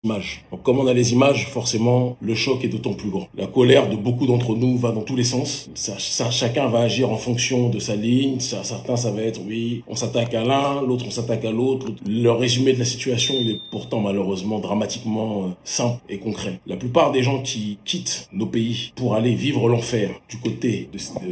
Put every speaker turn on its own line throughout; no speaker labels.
Images. Donc, comme on a les images, forcément, le choc est d'autant plus grand. La colère de beaucoup d'entre nous va dans tous les sens. Chacun va agir en fonction de sa ligne. Certains, ça va être, oui, on s'attaque à l'un, l'autre, on s'attaque à l'autre. Le résumé de la situation, il est pourtant malheureusement dramatiquement simple et concret. La plupart des gens qui quittent nos pays pour aller vivre l'enfer du côté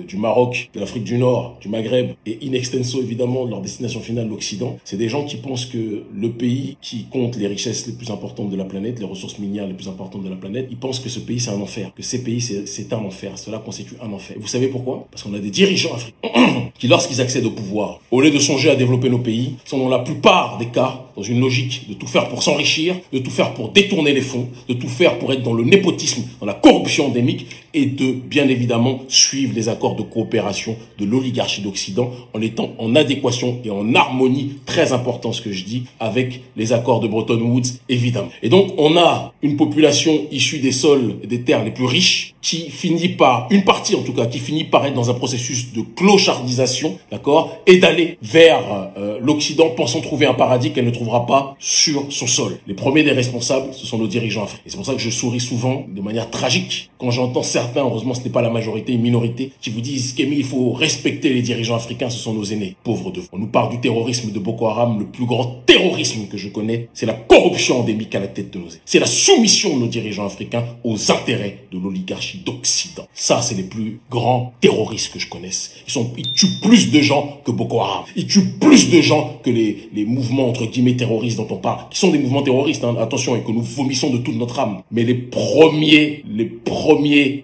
du Maroc, de l'Afrique du Nord, du Maghreb et in extenso évidemment de leur destination finale, l'Occident, c'est des gens qui pensent que le pays qui compte les richesses les plus importantes de la planète, les ressources minières les plus importantes de la planète, ils pensent que ce pays c'est un enfer, que ces pays c'est un enfer, cela constitue un enfer. Et vous savez pourquoi? Parce qu'on a des dirigeants africains qui, lorsqu'ils accèdent au pouvoir, au lieu de songer à développer nos pays, sont dans la plupart des cas dans une logique de tout faire pour s'enrichir, de tout faire pour détourner les fonds, de tout faire pour être dans le népotisme, dans la corruption endémique et de, bien évidemment, suivre les accords de coopération de l'oligarchie d'Occident en étant en adéquation et en harmonie, très important ce que je dis, avec les accords de Bretton Woods, évidemment. Et donc, on a une population issue des sols et des terres les plus riches qui finit par, une partie en tout cas, qui finit par être dans un processus de clochardisation, d'accord, et d'aller vers l'Occident pensant trouver un paradis qu'elle ne trouvera pas sur son sol. Les premiers des responsables, ce sont nos dirigeants africains. Et c'est pour ça que je souris souvent, de manière tragique, quand j'entends certains, heureusement ce n'est pas la majorité, une minorité, qui vous disent qu'Émile, il faut respecter les dirigeants africains, ce sont nos aînés, pauvres de vous. On nous parle du terrorisme de Boko Haram, le plus grand terrorisme que je connais, c'est la corruption endémique à la tête de nos aînés. C'est la soumission de nos dirigeants africains aux intérêts de l'oligarchie d'Occident. Ça, c'est les plus grands terroristes que je connaisse. Ils tuent plus de gens que Boko Haram. Ils tuent plus de gens que les mouvements, entre guillemets, terroristes dont on parle, qui sont des mouvements terroristes, hein, attention, et que nous vomissons de toute notre âme. Mais les premiers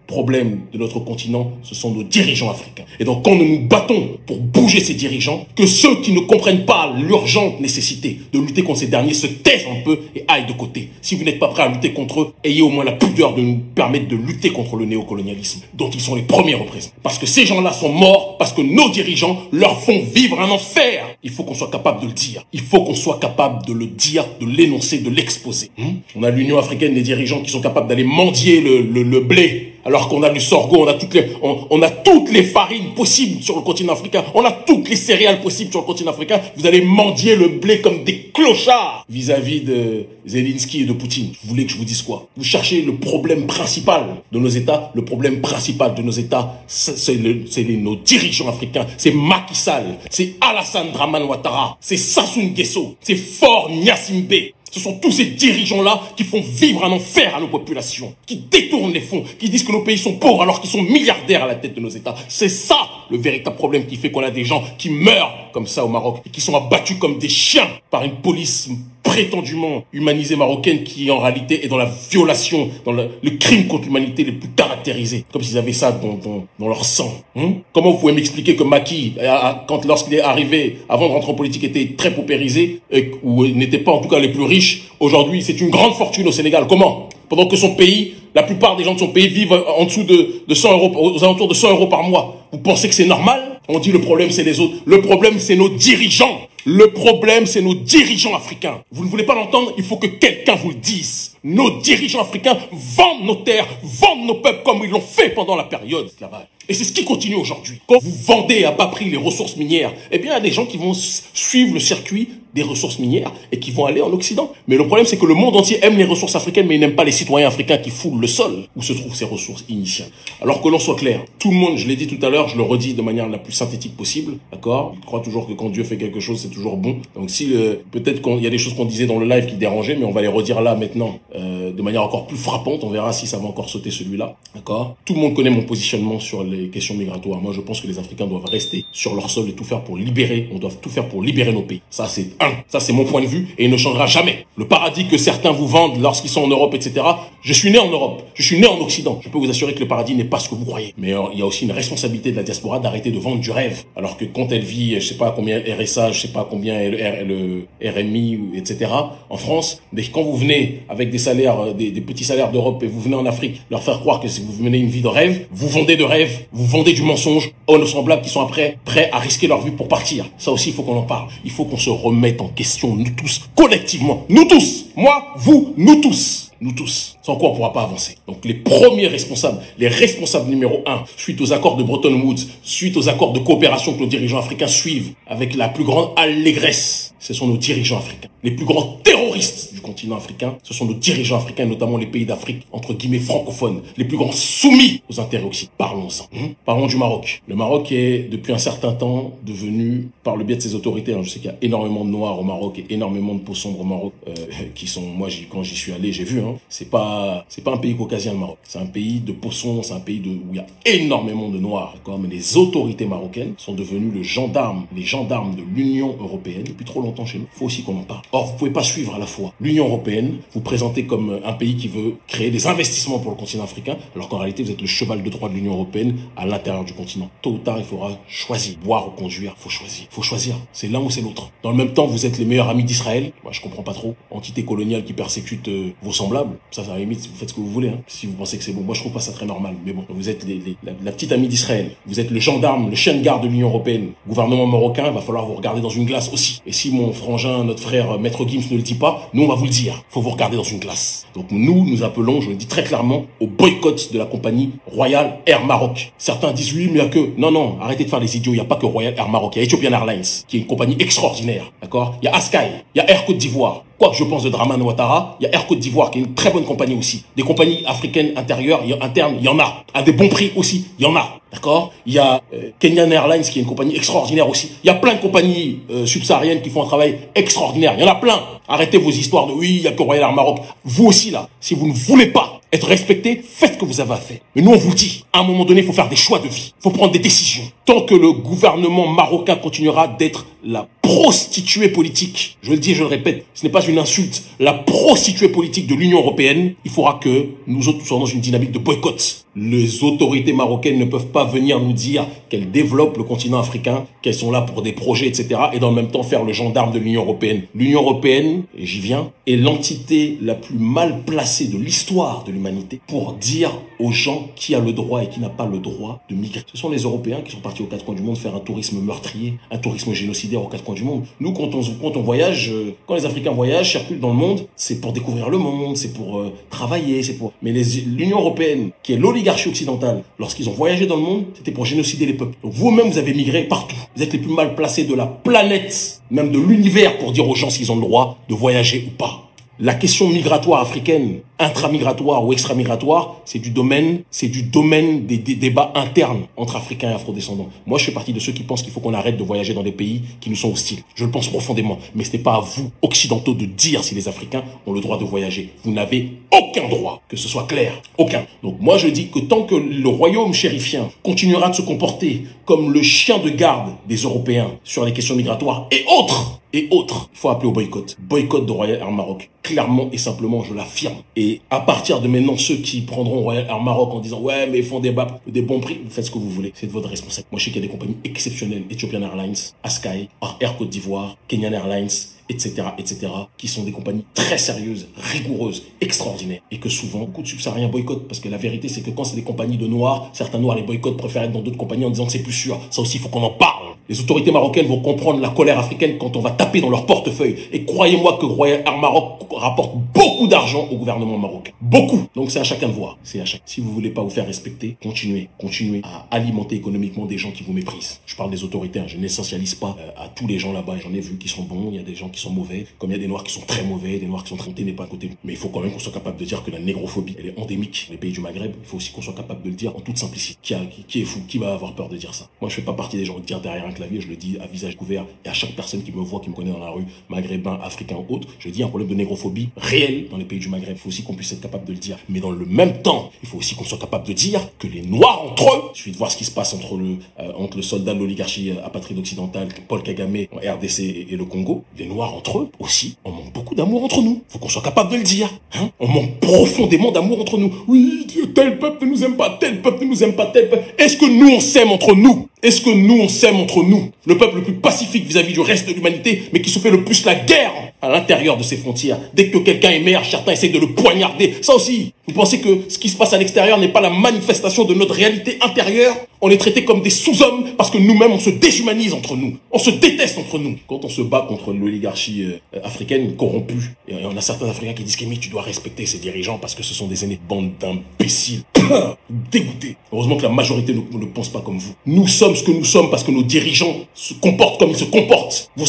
problèmes de notre continent, ce sont nos dirigeants africains. Et donc, quand nous nous battons pour bouger ces dirigeants, que ceux qui ne comprennent pas l'urgente nécessité de lutter contre ces derniers se taisent un peu et aillent de côté. Si vous n'êtes pas prêt à lutter contre eux, ayez au moins la pudeur de nous permettre de lutter contre le néocolonialisme, dont ils sont les premiers représentants. Parce que ces gens-là sont morts, parce que nos dirigeants leur font vivre un enfer. Il faut qu'on soit capable de le dire. Il faut qu'on soit capable de le dire, de l'énoncer, de l'exposer. On a l'Union africaine, les dirigeants qui sont capables d'aller mendier le blé, alors qu'on a du sorgho, on a toutes les farines possibles sur le continent africain, on a toutes les céréales possibles sur le continent africain. Vous allez mendier le blé comme des clochards vis-à-vis de Zelensky et de Poutine. Vous voulez que je vous dise quoi? Vous cherchez le problème principal de nos États. Le problème principal de nos États, c'est nos dirigeants africains. C'est Macky Sall, c'est Alassane Dramane Ouattara, c'est Sassou Nguesso, c'est Faure Gnassingbé. Ce sont tous ces dirigeants-là qui font vivre un enfer à nos populations, qui détournent les fonds, qui disent que nos pays sont pauvres alors qu'ils sont milliardaires à la tête de nos États. C'est ça le véritable problème qui fait qu'on a des gens qui meurent comme ça au Maroc et qui sont abattus comme des chiens par une police prétendument humanisée marocaine qui en réalité est dans la violation, dans le crime contre l'humanité les plus caractérisés, comme s'ils avaient ça dans leur sang. Comment vous pouvez m'expliquer que Macky, lorsqu'il est arrivé, avant de rentrer en politique, était très paupérisé, ou n'était pas en tout cas les plus riches? Aujourd'hui, c'est une grande fortune au Sénégal. Comment? Pendant que son pays, la plupart des gens de son pays vivent en dessous de 100 euros, aux alentours de 100 euros par mois. Vous pensez que c'est normal? On dit le problème c'est les autres. Le problème c'est nos dirigeants. Le problème c'est nos dirigeants africains. Vous ne voulez pas l'entendre? Il faut que quelqu'un vous le dise. Nos dirigeants africains vendent nos terres, vendent nos peuples comme ils l'ont fait pendant la période d'esclavage. Et c'est ce qui continue aujourd'hui. Quand vous vendez à bas prix les ressources minières, eh bien, il y a des gens qui vont suivre le circuit des ressources minières et qui vont aller en Occident. Mais le problème, c'est que le monde entier aime les ressources africaines, mais il n'aime pas les citoyens africains qui foulent le sol où se trouvent ces ressources initiales. Alors que l'on soit clair, tout le monde, je l'ai dit tout à l'heure, je le redis de manière la plus synthétique possible, d'accord? Je crois toujours que quand Dieu fait quelque chose, c'est toujours bon. Donc si peut-être qu'il y a des choses qu'on disait dans le live qui dérangeaient, mais on va les redire là maintenant de manière encore plus frappante. On verra si ça va encore sauter celui-là, d'accord? Tout le monde connaît mon positionnement sur les questions migratoires. Moi, je pense que les Africains doivent rester sur leur sol et tout faire pour libérer. On doit tout faire pour libérer nos pays. Ça, c'est mon point de vue et il ne changera jamais. Le paradis que certains vous vendent lorsqu'ils sont en Europe, etc. Je suis né en Europe. Je suis né en Occident. Je peux vous assurer que le paradis n'est pas ce que vous croyez. Mais il y a aussi une responsabilité de la diaspora d'arrêter de vendre du rêve. Alors que quand elle vit, je sais pas combien RSA, je sais pas combien le RMI, etc. en France, mais quand vous venez avec des salaires, des petits salaires d'Europe et vous venez en Afrique, leur faire croire que si vous menez une vie de rêve, vous vendez de rêve, vous vendez du mensonge aux nos semblables qui sont après prêts à risquer leur vie pour partir. Ça aussi, il faut qu'on en parle. Il faut qu'on se remette en question, nous tous, collectivement. Nous tous. Moi, vous, nous tous. Nous tous. Sans quoi on ne pourra pas avancer. Donc les premiers responsables, les responsables numéro 1, suite aux accords de Bretton Woods, suite aux accords de coopération que nos dirigeants africains suivent avec la plus grande allégresse, ce sont nos dirigeants africains. Les plus grands terroristes du continent africain, ce sont nos dirigeants africains, notamment les pays d'Afrique, entre guillemets francophones, les plus grands soumis aux intérêts occidentaux. Parlons-en. Parlons du Maroc. Le Maroc est, depuis un certain temps, devenu, par le biais de ses autorités, je sais qu'il y a énormément de noirs au Maroc et énormément de peaux sombres au Maroc, qui sont, moi, quand j'y suis allé, j'ai vu, c'est pas un pays caucasien, le Maroc. C'est un pays de peaux sombres, c'est un pays où il y a énormément de noirs, d'accord? Mais les autorités marocaines sont devenues les gendarmes de l'Union européenne depuis trop longtemps chez nous. Il faut aussi qu'on en parle. Or, vous pouvez pas suivre à la fois l'Union européenne, vous présentez comme un pays qui veut créer des investissements pour le continent africain, alors qu'en réalité, vous êtes le cheval de Troie de l'Union européenne à l'intérieur du continent. Tôt ou tard, il faudra choisir. Boire ou conduire, faut choisir. Faut choisir. C'est l'un ou c'est l'autre. Dans le même temps, vous êtes les meilleurs amis d'Israël. Moi, je comprends pas trop. Entité coloniale qui persécute vos semblables. Ça, à la limite, vous faites ce que vous voulez, si vous pensez que c'est bon. Moi, je trouve pas ça très normal. Mais bon, vous êtes la petite amie d'Israël. Vous êtes le gendarme, le chien de garde de l'Union européenne. Gouvernement marocain, il va falloir vous regarder dans une glace aussi. Et si mon frangin, notre frère, Maître Gims ne le dit pas, nous, on va vous le dire. Faut vous regarder dans une glace. Donc, nous appelons, je le dis très clairement, au boycott de la compagnie Royal Air Maroc. Certains disent oui, mais il y a que... Non, arrêtez de faire les idiots. Il n'y a pas que Royal Air Maroc. Il y a Ethiopian Airlines, qui est une compagnie extraordinaire. D'accord? Il y a Asky, il y a Air Côte d'Ivoire. Quoi que je pense de Draman Ouattara, il y a Air Côte d'Ivoire, qui est une très bonne compagnie aussi. Des compagnies africaines intérieures, internes, il y en a. À des bons prix aussi, il y en a. D'accord? Il y a Kenyan Airlines, qui est une compagnie extraordinaire aussi. Il y a plein de compagnies subsahariennes qui font un travail extraordinaire. Il y en a plein. Arrêtez vos histoires de oui, il y a que Royal Air Maroc. Vous aussi, là, si vous ne voulez pas être respecté, faites ce que vous avez à faire. Mais nous, on vous le dit. À un moment donné, il faut faire des choix de vie. Il faut prendre des décisions. Tant que le gouvernement marocain continuera d'être la prostituée politique, je le dis et je le répète, ce n'est pas une insulte, la prostituée politique de l'Union européenne, il faudra que nous autres soyons dans une dynamique de boycott. Les autorités marocaines ne peuvent pas venir nous dire qu'elles développent le continent africain, qu'elles sont là pour des projets, etc. et dans le même temps faire le gendarme de l'Union européenne. L'Union européenne, et j'y viens, est l'entité la plus mal placée de l'histoire de l'humanité pour dire aux gens qui a le droit et qui n'a pas le droit de migrer. Ce sont les Européens qui sont partis aux quatre coins du monde faire un tourisme meurtrier, un tourisme génocidaire aux quatre coins du monde. Nous, quand on voyage, quand les Africains voyagent, circulent dans le monde, c'est pour découvrir le monde, c'est pour travailler, c'est pour... Mais l'Union européenne, qui est l'oligarchie occidentale, lorsqu'ils ont voyagé dans le monde, c'était pour génocider les peuples. Donc vous-même, vous avez migré partout. Vous êtes les plus mal placés de la planète, même de l'univers, pour dire aux gens s'ils ont le droit de voyager ou pas. La question migratoire africaine, intramigratoire ou extramigratoire, c'est du domaine des débats internes entre Africains et Afrodescendants. Moi, je fais partie de ceux qui pensent qu'il faut qu'on arrête de voyager dans des pays qui nous sont hostiles. Je le pense profondément. Mais ce n'est pas à vous, occidentaux, de dire si les Africains ont le droit de voyager. Vous n'avez aucun droit, que ce soit clair. Aucun. Donc moi, je dis que tant que le royaume chérifien continuera de se comporter comme le chien de garde des Européens sur les questions migratoires et autres, il faut appeler au boycott. Boycott de Royal Air Maroc. Clairement et simplement, je l'affirme. Et à partir de maintenant, ceux qui prendront Royal Air Maroc en disant « Ouais, mais ils font des bons prix », vous faites ce que vous voulez. C'est de votre responsabilité. Moi, je sais qu'il y a des compagnies exceptionnelles. Ethiopian Airlines, Asky, Air Côte d'Ivoire, Kenyan Airlines, etc., qui sont des compagnies très sérieuses, rigoureuses, extraordinaires. Et que souvent, beaucoup de subsahariens boycottent. Parce que la vérité, c'est que quand c'est des compagnies de noirs, certains noirs les boycottent, préfèrent être dans d'autres compagnies en disant que c'est plus sûr. Ça aussi, il faut qu'on en parle. Les autorités marocaines vont comprendre la colère africaine quand on va taper dans leur portefeuille. Et croyez-moi que Royal Air Maroc rapporte beaucoup d'argent au gouvernement marocain. Beaucoup. Donc c'est à chacun de voir. C'est à chacun. Si vous voulez pas vous faire respecter, continuez à alimenter économiquement des gens qui vous méprisent. Je parle des autorités, je n'essentialise pas à tous les gens là-bas. J'en ai vu qui sont bons, il y a des gens qui sont mauvais, comme il y a des noirs qui sont très mauvais, des noirs qui sont très n'est pas à côté. Mais il faut quand même qu'on soit capable de dire que la négrophobie, elle est endémique dans les pays du Maghreb. Il faut aussi qu'on soit capable de le dire en toute simplicité. Qui est fou? Qui va avoir peur de dire ça? Moi, je fais pas partie des gens de dire derrière un clavier, je le dis à visage couvert et à chaque personne qui me voit, qui me connaît dans la rue, maghrébin, africain ou autre, je dis un problème de négrophobie réel dans les pays du Maghreb. Il faut aussi qu'on puisse être capable de le dire. Mais dans le même temps, il faut aussi qu'on soit capable de dire que les noirs entre eux, il suffit de voir ce qui se passe entre le soldat de l'oligarchie apatride occidentale, Paul Kagame en RDC et le Congo, les noirs entre eux aussi, on manque beaucoup d'amour entre nous. Il faut qu'on soit capable de le dire. On manque profondément d'amour entre nous. Oui, tel peuple ne nous aime pas, tel peuple ne nous aime pas, tel peuple. Est-ce que nous on s'aime entre nous? Est-ce que nous on s'aime entre nous? Le peuple le plus pacifique vis-à-vis du reste de l'humanité, mais qui se fait le plus la guerre à l'intérieur de ses frontières. Dès que quelqu'un émerge, certains essaient de le poignarder. Ça aussi, vous pensez que ce qui se passe à l'extérieur n'est pas la manifestation de notre réalité intérieure? On est traités comme des sous-hommes parce que nous-mêmes, on se déshumanise entre nous. On se déteste entre nous. Quand on se bat contre l'oligarchie africaine corrompue, et on a certains Africains qui disent qu'Émile, tu dois respecter ces dirigeants parce que ce sont des aînés de bande d'imbéciles. Dégoûtés. Heureusement que la majorité ne pense pas comme vous. Nous sommes ce que nous sommes parce que nos dirigeants se comportent comme ils se comportent. Vous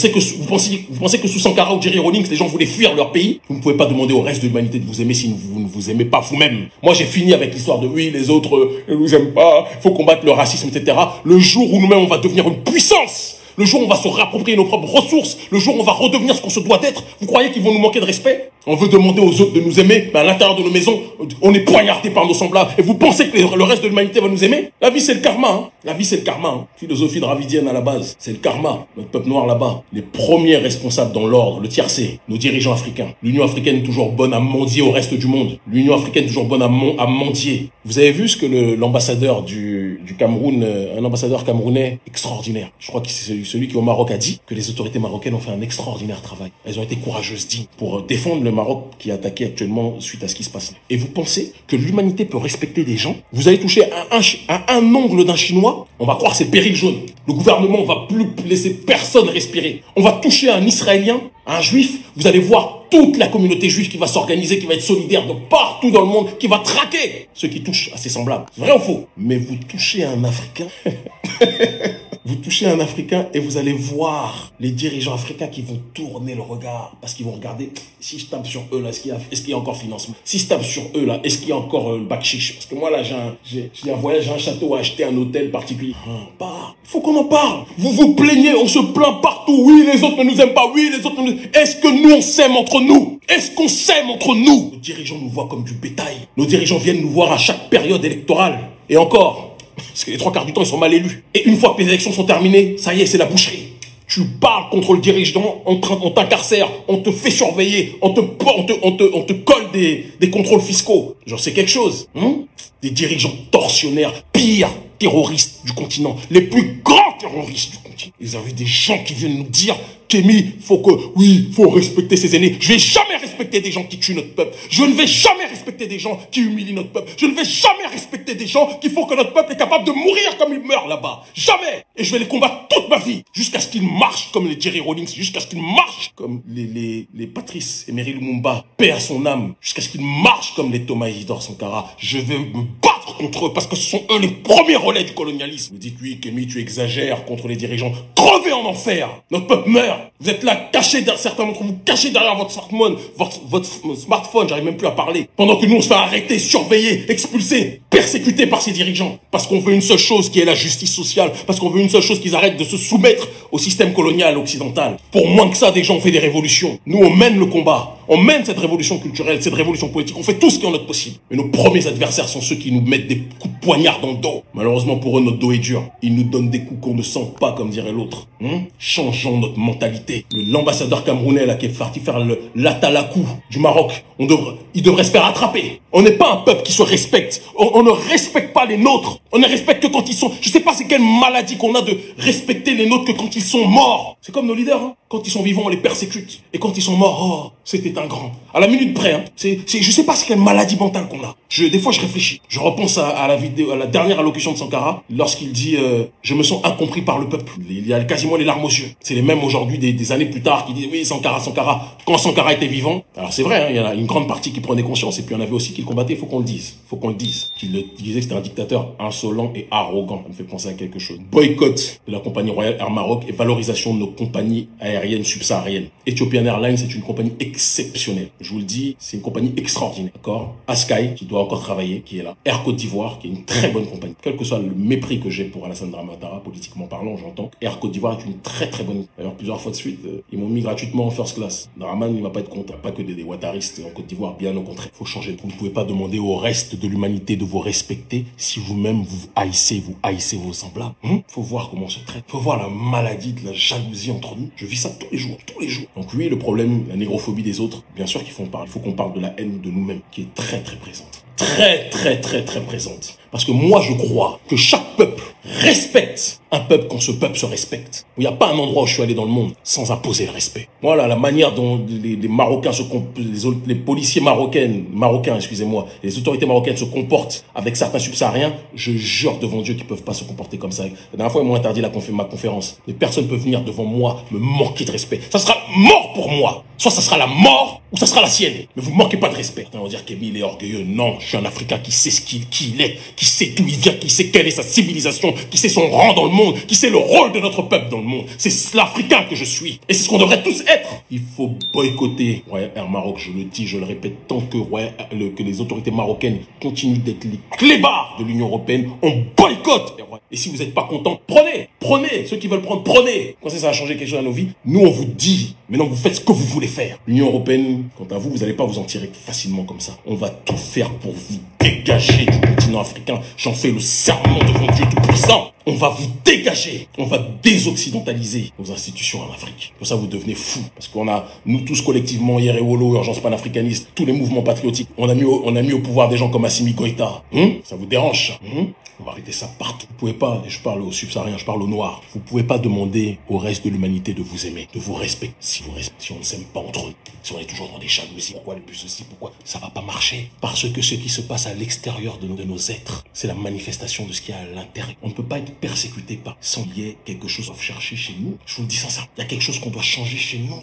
pensez que sous Sankara ou Jerry Rawlings, les gens voulaient fuir leur pays? Vous ne pouvez pas demander au reste de l'humanité de vous aimer si vous ne vous aimez pas vous-même. Moi, j'ai fini avec l'histoire de oui, les autres ne nous aiment pas, il faut combattre le racisme, etc. Le jour où nous-mêmes on va devenir une puissance, le jour où on va se réapproprier nos propres ressources, le jour où on va redevenir ce qu'on se doit d'être, vous croyez qu'ils vont nous manquer de respect? On veut demander aux autres de nous aimer, mais à l'intérieur de nos maisons, on est poignardé par nos semblables. Et vous pensez que le reste de l'humanité va nous aimer? La vie, c'est le karma. Hein. La vie, c'est le karma. Hein. Philosophie dravidienne à la base, c'est le karma. Notre peuple noir là-bas, les premiers responsables dans l'ordre, le tiercé, nos dirigeants africains. L'Union africaine est toujours bonne à mendier au reste du monde. L'Union africaine est toujours bonne à mendier. Vous avez vu ce que l'ambassadeur du Cameroun, un ambassadeur camerounais extraordinaire, je crois que c'est celui qui au Maroc a dit que les autorités marocaines ont fait un extraordinaire travail. Elles ont été courageuses, dignes, pour défendre le Maroc qui est attaqué actuellement suite à ce qui se passe. Et vous pensez que l'humanité peut respecter des gens? Vous allez toucher à un ongle d'un Chinois, on va croire que c'est péril jaune. Le gouvernement va plus laisser personne respirer. On va toucher à un Israélien, à un Juif, vous allez voir toute la communauté juive qui va s'organiser, qui va être solidaire de partout dans le monde, qui va traquer ceux qui touchent à ses semblables. Vrai ou faux? Mais vous touchez à un Africain... Vous touchez un Africain et vous allez voir les dirigeants africains qui vont tourner le regard parce qu'ils vont regarder si je tape sur eux là, est-ce qu'il y a encore financement? Si je tape sur eux là, est-ce qu'il y a encore le bakshish? Parce que moi là, j'ai un voyage, j'ai un château à acheter, un hôtel particulier. Il faut qu'on en parle. Vous vous plaignez, on se plaint partout. Oui, les autres ne nous aiment pas. Oui, les autres ne nous... Est-ce que nous on s'aime entre nous? Est-ce qu'on s'aime entre nous? Nos dirigeants nous voient comme du bétail. Nos dirigeants viennent nous voir à chaque période électorale. Et encore. Parce que les 3/4 du temps, ils sont mal élus. Et une fois que les élections sont terminées, ça y est, c'est la boucherie. Tu parles contre le dirigeant, on t'incarcère, on te fait surveiller, on te colle des contrôles fiscaux. J'en sais quelque chose. Des dirigeants tortionnaires, pires terroristes du continent, les plus grands terroristes du continent. Ils avaient des gens qui viennent nous dire qu'Émile, faut respecter ses aînés. Je vais jamais respecter des gens qui tuent notre peuple. Je ne vais jamais respecter des gens qui humilient notre peuple. Je ne vais jamais respecter des gens qui font que notre peuple est capable de mourir comme il meurt là-bas. Jamais. Et je vais les combattre toute ma vie. Jusqu'à ce qu'ils marchent comme les Jerry Rawlings. Jusqu'à ce qu'ils marchent comme les Patrice Emery Lumumba. Paix à son âme. Jusqu'à ce qu'ils marchent comme les Thomas Isidore Sankara. Je vais me battre contre eux parce que ce sont eux les premiers relais du colonialisme. Vous dites oui, Kémy, tu exagères contre les dirigeants. Crevez en enfer. Notre peuple meurt. Vous êtes là, cachés derrière certains d'entre vous, cachés derrière votre smartphone, j'arrive même plus à parler. Pendant que nous, on se fait arrêter, surveiller, expulser, persécuter par ces dirigeants. Parce qu'on veut une seule chose qui est la justice sociale. Parce qu'on veut une seule chose qu'ils arrêtent de se soumettre au système colonial occidental. Pour moins que ça, des gens ont fait des révolutions. Nous, on mène le combat. On mène cette révolution culturelle, cette révolution politique. On fait tout ce qui est en notre possible. Mais nos premiers adversaires sont ceux qui nous mettent des coups de poignard dans le dos. Malheureusement pour eux, notre dos est dur. Ils nous donnent des coups qu'on ne sent pas, comme dirait l'autre. Changeons notre mentalité. L'ambassadeur camerounais là qui est parti faire l'atalakou du Maroc, il devrait se faire attraper. On n'est pas un peuple qui se respecte. On ne respecte pas les nôtres. On ne respecte que quand ils sont... Je sais pas c'est quelle maladie qu'on a de respecter les nôtres que quand ils sont morts. C'est comme nos leaders. Hein. Quand ils sont vivants, on les persécute. Et quand ils sont morts, c'était un grand. À la minute près. Hein. Je sais pas c'est quelle maladie mentale qu'on a. Des fois, je réfléchis. Je repense à la dernière allocution de Sankara, lorsqu'il dit je me sens incompris par le peuple. Il y a quasiment les larmes aux yeux. C'est les mêmes aujourd'hui des années plus tard qui disent oui, Sankara. Quand Sankara était vivant, alors c'est vrai, hein, il y en a une grande partie qui prenait conscience, et puis il y en avait aussi qui le combattaient, il faut qu'on le dise. Qu'il disait que c'était un dictateur insolent et arrogant. Ça me fait penser à quelque chose. Boycott de la compagnie Royal Air Maroc et valorisation de nos compagnies aériennes subsahariennes. Ethiopian Airlines, c'est une compagnie exceptionnelle. Je vous le dis, c'est une compagnie extraordinaire. D'accord? Askai, qui doit encore travailler, qui est là. Air Côte d'Ivoire, qui est une très bonne compagnie. Quel que soit le mépris que j'ai pour Alassane Dramane, politiquement parlant, j'entends. Air Côte d'Ivoire est une très très bonne. D'ailleurs, plusieurs fois de suite, ils m'ont mis gratuitement en first class. Dramane, il va pas être content. Pas que des wataristes en Côte d'Ivoire, bien au contraire. Faut changer. Vous ne pouvez pas demander au reste de l'humanité de vous respecter si vous-même vous haïssez vos semblables. Faut voir comment on se traite. Faut voir la maladie de la jalousie entre nous. Je vis ça tous les jours. Donc oui, le problème, la négrophobie des autres, bien sûr qu'il faut en parler. Il faut qu'on parle de la haine de nous-mêmes, qui est très très présente. Très présente. Parce que moi, je crois que chaque peuple respecte Un peuple quand ce peuple se respecte. Il n'y a pas un endroit où je suis allé dans le monde sans imposer le respect. Voilà la manière dont les Marocains les policiers marocains, excusez-moi, les autorités marocaines se comportent avec certains subsahariens. Je jure devant Dieu qu'ils ne peuvent pas se comporter comme ça. La dernière fois, ils m'ont interdit ma conférence. Les personnes peuvent venir devant moi me manquer de respect. Ça sera mort pour moi. Soit ça sera la mort, ou ça sera la sienne. Mais vous ne manquez pas de respect. Certains vont dire qu'Emile est orgueilleux. Non, je suis un Africain qui sait qui il est, qui sait d'où il vient, qui sait quelle est sa civilisation, qui sait son rang dans le monde, qui sait le rôle de notre peuple dans le monde. C'est l'Africain que je suis. Et c'est ce qu'on devrait tous être. Il faut boycotter Air Maroc, je le dis, je le répète, tant que, que les autorités marocaines continuent d'être les clébards de l'Union européenne, on boycotte. Et si vous n'êtes pas content, prenez. Ceux qui veulent prendre, prenez. Quand ça va changer quelque chose dans nos vies, nous on vous dit, maintenant vous faites ce que vous voulez faire. L'Union européenne, quant à vous, vous n'allez pas vous en tirer facilement comme ça. On va tout faire pour vous dégager du continent africain. J'en fais le serment devant Dieu Tout-Puissant. On va vous dégager. On va désoccidentaliser nos institutions en Afrique. Pour ça, vous devenez fous. Parce qu'on a, nous tous collectivement, Yerewolo, Urgence panafricaniste, tous les mouvements patriotiques, on a mis au pouvoir des gens comme Assimi Goïta. Ça vous dérange, ça On va arrêter ça partout. Vous pouvez pas, et je parle aux subsahariens, je parle aux noirs, vous pouvez pas demander au reste de l'humanité de vous aimer, de vous respecter. Si on ne s'aime pas entre eux, si on est toujours dans des jalousies, pourquoi le plus ceci, pourquoi ça va pas marcher? Parce que ce qui se passe à l'extérieur de nos êtres, c'est la manifestation de ce qu'il y a à l'intérieur. On ne peut pas être persécuté par sans qu'il y ait quelque chose à chercher chez nous. Je vous le dis sincèrement, il y a quelque chose qu'on doit changer chez nous.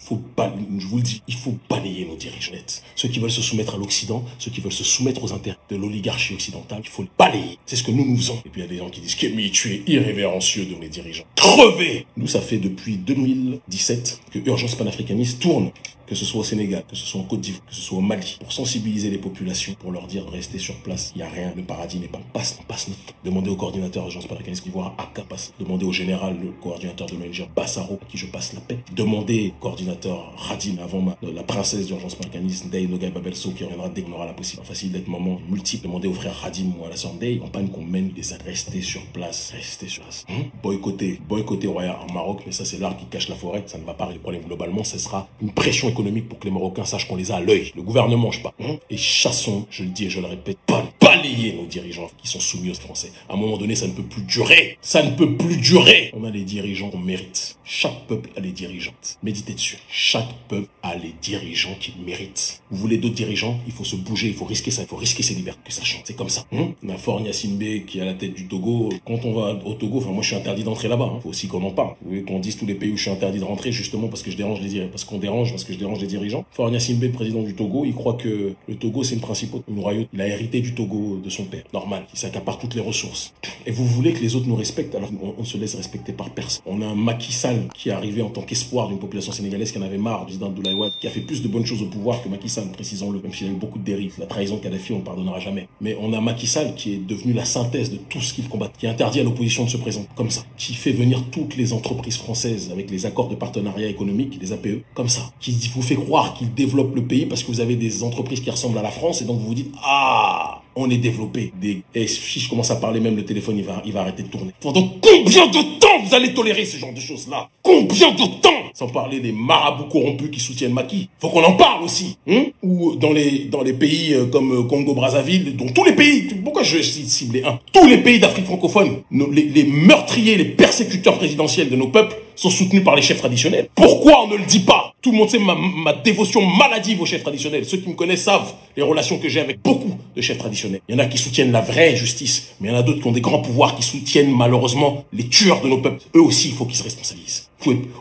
Je vous le dis, il faut balayer nos dirigeants. Ceux qui veulent se soumettre à l'Occident, ceux qui veulent se soumettre aux intérêts de l'oligarchie occidentale, il faut le balayer. C'est ce que nous faisons. Et puis il y a des gens qui disent Kémy, tu es irrévérencieux de mes dirigeants. Crevez! Nous, ça fait depuis 2017 que Urgence panafricaniste tourne, que ce soit au Sénégal, que ce soit en Côte d'Ivoire, que ce soit au Mali, pour sensibiliser les populations, pour leur dire de rester sur place. Il n'y a rien, le paradis n'est pas. On passe notre temps. Demandez au coordinateur Urgence panafricaniste d'Ivoire, Aka passe. Demandez au général, le coordinateur de l'ONG Bassaro, à qui je passe la paix. Demandez au coordinateur Radim, avant la princesse d'Urgence panafricaniste, Ndeye Nogaï Babelso, qui reviendra dès qu'on aura la possibilité. Facile d'être maman multiple. Demandez au frère Radim ou à la sœur Ndeye, campagne qu'on mène des aides. Restez sur place. Restez sur place. Boycotter Royal en Maroc, mais ça c'est l'arbre qui cache la forêt. Ça ne va pas régler le problème globalement. Ce sera une pression économique pour que les Marocains sachent qu'on les a à l'œil. Le gouvernement, je sais pas. Et chassons, je le dis et je le répète, balayer nos dirigeants qui sont soumis aux Français. À un moment donné, ça ne peut plus durer. Ça ne peut plus durer. On a les dirigeants qu'on mérite. Chaque peuple a les dirigeants. Méditez dessus. Chaque peuple a les dirigeants qu'il mérite. Vous voulez d'autres dirigeants? Il faut se bouger, il faut risquer ça, il faut risquer ses libertés, que ça change. C'est comme ça. On a Faure Gnassingbé qui est à la tête du Togo. Quand on va au Togo, moi je suis interdit d'entrer là-bas. Faut aussi qu'on en parle. Vous voulez qu'on dise tous les pays où je suis interdit de rentrer justement parce que je dérange les dirigeants, parce que je dérange les dirigeants. Faure Gnassingbé, président du Togo, il croit que le Togo c'est une principauté, une royauté. Il a hérité du Togo de son père. Normal. Il s'accapare toutes les ressources. Et vous voulez que les autres nous respectent alors qu'on se laisse respecter par personne. On a un Macky Sall qui est arrivé en tant qu'espoir d'une population sénégalaise qui en avait marre, le président Abdoulaye Wade, qui a fait plus de bonnes choses au pouvoir que Macky Sall, précisons-le, même s'il a eu beaucoup de dérives. La trahison de Kadhafi, on ne pardonnera jamais. Mais on a Macky Sall qui est devenu la synthèse de tout ce qu'il combat, qui interdit à l'opposition de se présenter comme ça, qui fait venir toutes les entreprises françaises avec les accords de partenariat économique, les APE, comme ça, qui vous fait croire qu'il développe le pays parce que vous avez des entreprises qui ressemblent à la France et donc vous vous dites « Ah !» on est développé. Et si je commence à parler, même le téléphone, il va arrêter de tourner. Pendant combien de temps vous allez tolérer ce genre de choses-là? Combien de temps? Sans parler des marabouts corrompus qui soutiennent Macky. Faut qu'on en parle aussi. Ou dans les pays comme Congo-Brazzaville, dont tous les pays, pourquoi je vais cibler un? Tous les pays d'Afrique francophone, les meurtriers, les persécuteurs présidentiels de nos peuples sont soutenus par les chefs traditionnels. Pourquoi on ne le dit pas? Tout le monde sait ma dévotion maladive aux chefs traditionnels. Ceux qui me connaissent savent les relations que j'ai avec beaucoup de chefs traditionnels. Il y en a qui soutiennent la vraie justice, mais il y en a d'autres qui ont des grands pouvoirs qui soutiennent malheureusement les tueurs de nos peuples. Eux aussi, il faut qu'ils se responsabilisent.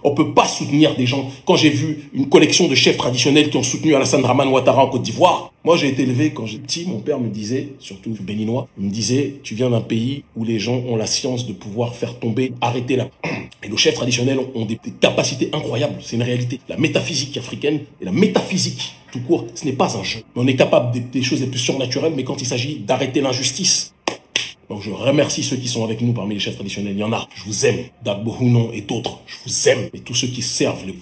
On peut pas soutenir des gens. Quand j'ai vu une collection de chefs traditionnels qui ont soutenu Alassane Dramane Ouattara en Côte d'Ivoire, moi j'ai été élevé quand j'étais petit, mon père me disait, surtout béninois, il me disait, tu viens d'un pays où les gens ont la science de pouvoir faire tomber, arrêter la... Et nos chefs traditionnels ont des capacités incroyables, c'est une réalité. La métaphysique africaine et la métaphysique tout court, ce n'est pas un jeu. On est capable des choses les plus surnaturelles, mais quand il s'agit d'arrêter l'injustice, donc je remercie ceux qui sont avec nous parmi les chefs traditionnels. Il y en a. Je vous aime. Dagbo Hounon et d'autres. Je vous aime. Et tous ceux qui servent les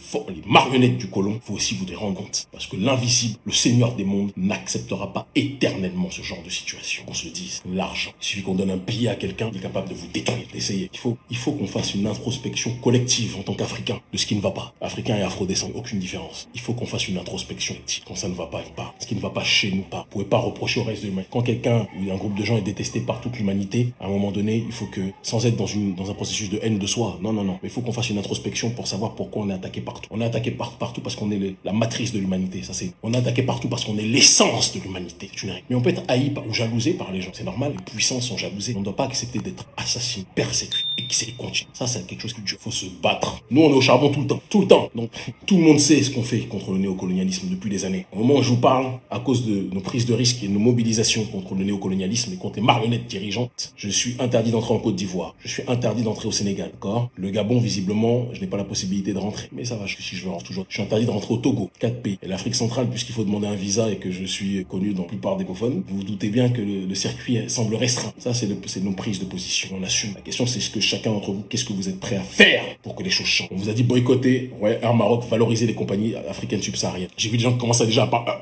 marionnettes du colon, il faut aussi vous les rendre compte. Parce que l'invisible, le Seigneur des mondes, n'acceptera pas éternellement ce genre de situation. On se le dise. L'argent. Il suffit qu'on donne un billet à quelqu'un, il est capable de vous détruire, d'essayer. Il faut qu'on fasse une introspection collective en tant qu'Africain de ce qui ne va pas. Africain et afro-descendant, aucune différence. Il faut qu'on fasse une introspection collective. Quand ça ne va pas, ce qui ne va pas chez nous, pas. Vous pouvez pas reprocher au reste de l'humanité. Quand quelqu'un ou un groupe de gens est détesté par toute l'humanité, l'humanité, à un moment donné, il faut que, sans être dans un processus de haine de soi, non, mais il faut qu'on fasse une introspection pour savoir pourquoi on est attaqué partout. On est attaqué partout parce qu'on est la matrice de l'humanité. On est attaqué partout parce qu'on est l'essence de l'humanité. C'est une règle. Mais on peut être haï ou jalousé par les gens. C'est normal. Les puissants sont jalousés. On ne doit pas accepter d'être assassiné, persécuté et que c'est continu. Ça, c'est quelque chose que Dieu. Faut se battre. Nous, on est au charbon tout le temps. Tout le temps. Donc, tout le monde sait ce qu'on fait contre le néocolonialisme depuis des années. Au moment où je vous parle, à cause de nos prises de risques et nos mobilisations contre le néocolonialisme et contre les marionnettes dirigeantes, je suis interdit d'entrer en Côte d'Ivoire. Je suis interdit d'entrer au Sénégal. D'accord? Le Gabon, visiblement, je n'ai pas la possibilité de rentrer. Mais ça va, si je veux rentrer toujours. Je suis interdit de rentrer au Togo. 4 pays. Et l'Afrique centrale, puisqu'il faut demander un visa et que je suis connu dans la plupart des cophones, vous vous doutez bien que le circuit semble restreint. Ça, c'est nos prises de position. On assume. La question, c'est ce que chacun d'entre vous, qu'est-ce que vous êtes prêt à faire pour que les choses changent? On vous a dit boycotter, ouais, Air Maroc, valoriser les compagnies africaines subsahariennes. J'ai vu des gens qui commencent déjà à parler.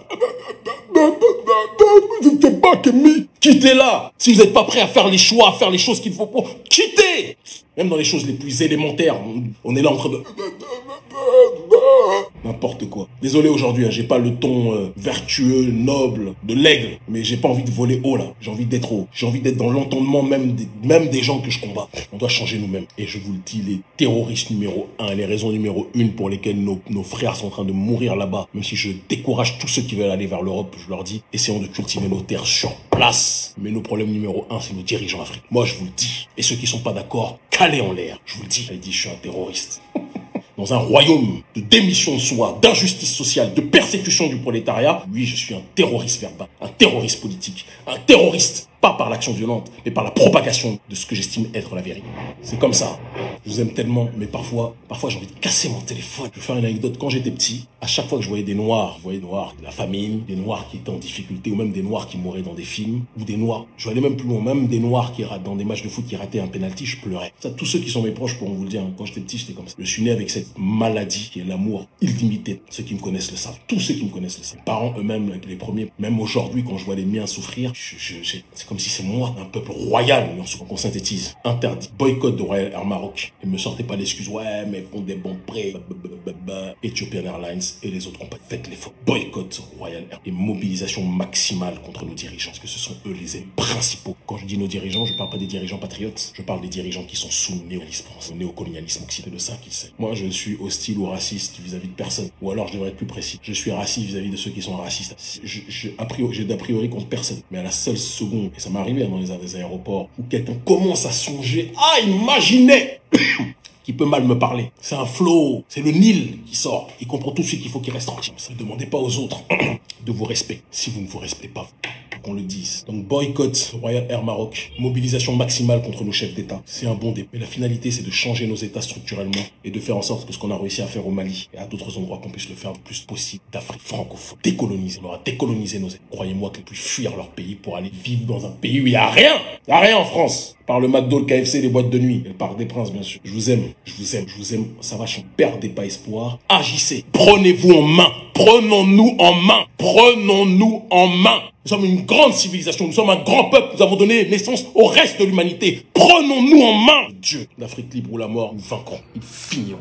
Je ne sais pas, Kémy. Quittez là. Si vous n'êtes pas prêt à faire les choix, à faire les choses qu'il faut pour, quittez. Même dans les choses les plus élémentaires, on est là en train de... N'importe quoi. Désolé aujourd'hui, j'ai pas le ton vertueux, noble de l'aigle, mais j'ai pas envie de voler haut là. J'ai envie d'être haut. J'ai envie d'être dans l'entendement même des gens que je combats. On doit changer nous-mêmes. Et je vous le dis, les terroristes numéro 1, les raisons numéro 1 pour lesquelles nos frères sont en train de mourir là-bas, même si je décourage tous ceux qui veulent aller vers l'Europe, je leur dis, essayons de cultiver nos terres sur place. Mais nos problèmes numéro 1, c'est nos dirigeants africains. Moi, je vous le dis. Et ceux qui sont pas d'accord, calez en l'air. Je vous le dis. Elle dit, je suis un terroriste. Dans un royaume de démission de soi, d'injustice sociale, de persécution du prolétariat, oui, je suis un terroriste verbal, un terroriste politique, un terroriste, pas par l'action violente, mais par la propagation de ce que j'estime être la vérité. C'est comme ça. Je vous aime tellement, mais parfois j'ai envie de casser mon téléphone. Je vais faire une anecdote. Quand j'étais petit, à chaque fois que je voyais des noirs, de la famine, des noirs qui étaient en difficulté, ou même des noirs qui mouraient dans des films, ou des noirs, je vais aller même plus loin, même des noirs qui dans des matchs de foot qui rataient un penalty, je pleurais. Ça, tous ceux qui sont mes proches pourront vous le dire. Quand j'étais petit, j'étais comme ça. Je suis né avec cette maladie qui est l'amour illimité. Ceux qui me connaissent le savent. Tous ceux qui me connaissent le savent. Les parents eux-mêmes, les premiers, même aujourd'hui, quand je vois les miens souffrir, c'est comme si c'est moi, un peuple royal, qu'on synthétise. Interdit. Boycott de Royal Air Maroc. Et me sortez pas l'excuse, ouais, mais ils font des bons prêts, Ethiopian Airlines et les autres compagnies. Faites l'effort. Boycott Royal Air. Et mobilisation maximale contre nos dirigeants. Parce que ce sont eux les ennemis principaux. Quand je dis nos dirigeants, je parle pas des dirigeants patriotes. Je parle des dirigeants qui sont sous le néocolonialisme occidental. De ça qu'ils savent. Moi, je suis hostile ou raciste vis-à-vis de personne. Ou alors, je devrais être plus précis. Je suis raciste vis-à-vis de ceux qui sont racistes. J'ai d'a priori contre personne. Mais à la seule seconde, et ça m'est arrivé dans des aéroports, où quelqu'un commence à songer, imaginer qui peut mal me parler. C'est un flot, c'est le Nil qui sort. Il comprend tout de suite qu'il faut qu'il reste tranquille. Ne demandez pas aux autres de vous respecter. Si vous ne vous respectez pas, qu'on le dise. Donc boycott Royal Air Maroc, mobilisation maximale contre nos chefs d'État. C'est un bon début. Mais la finalité, c'est de changer nos États structurellement et de faire en sorte que ce qu'on a réussi à faire au Mali et à d'autres endroits, qu'on puisse le faire le plus possible d'Afrique francophone. Décoloniser. On aura décolonisé nos États. Croyez-moi qu'ils puissent fuir leur pays pour aller vivre dans un pays où il n'y a rien. Il n'y a rien en France. Par le McDo, le KFC, les boîtes de nuit. Et le Parc des Princes, bien sûr. Je vous aime. Ça va changer. Perdez pas espoir. Agissez. Prenez-vous en main. Prenons-nous en main. Prenons-nous en main. Nous sommes une grande civilisation. Nous sommes un grand peuple. Nous avons donné naissance au reste de l'humanité. Prenons-nous en main. Dieu, l'Afrique libre ou la mort, nous vaincrons. Ils finiront.